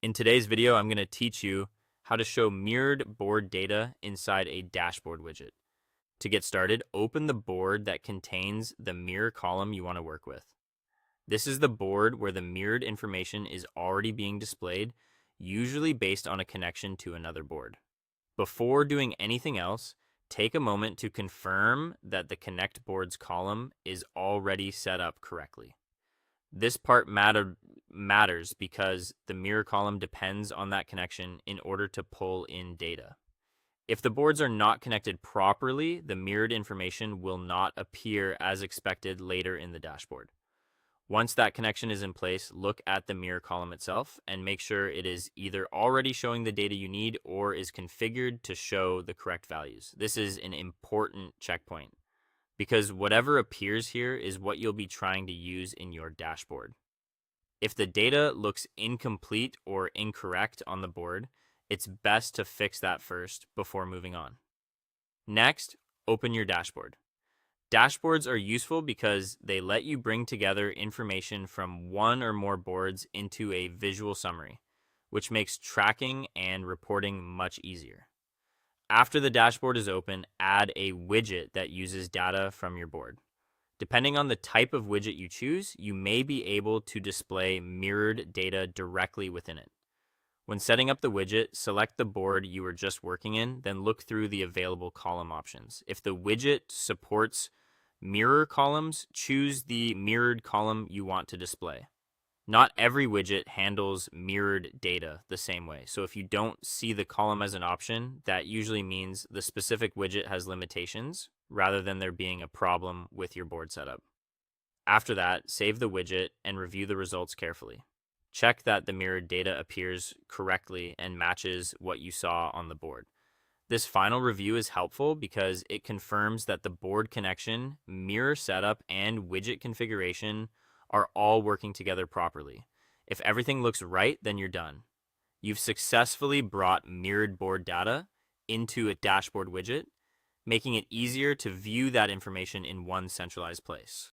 In today's video, I'm going to teach you how to show mirrored board data inside a dashboard widget. To get started, open the board that contains the mirror column you want to work with. This is the board where the mirrored information is already being displayed, usually based on a connection to another board. Before doing anything else, take a moment to confirm that the Connect Boards column is already set up correctly. This part matters because the mirror column depends on that connection in order to pull in data. If the boards are not connected properly, the mirrored information will not appear as expected later in the dashboard. Once that connection is in place, look at the mirror column itself and make sure it is either already showing the data you need or is configured to show the correct values. This is an important checkpoint, because whatever appears here is what you'll be trying to use in your dashboard. If the data looks incomplete or incorrect on the board, it's best to fix that first before moving on. Next, open your dashboard. Dashboards are useful because they let you bring together information from one or more boards into a visual summary, which makes tracking and reporting much easier. After the dashboard is open, add a widget that uses data from your board. Depending on the type of widget you choose, you may be able to display mirrored data directly within it. When setting up the widget, select the board you were just working in, then look through the available column options. If the widget supports mirror columns, choose the mirrored column you want to display. Not every widget handles mirrored data the same way. So if you don't see the column as an option, that usually means the specific widget has limitations rather than there being a problem with your board setup. After that, save the widget and review the results carefully. Check that the mirrored data appears correctly and matches what you saw on the board. This final review is helpful because it confirms that the board connection, mirror setup, and widget configuration are all working together properly. If everything looks right, then you're done. You've successfully brought mirrored board data into a dashboard widget, making it easier to view that information in one centralized place.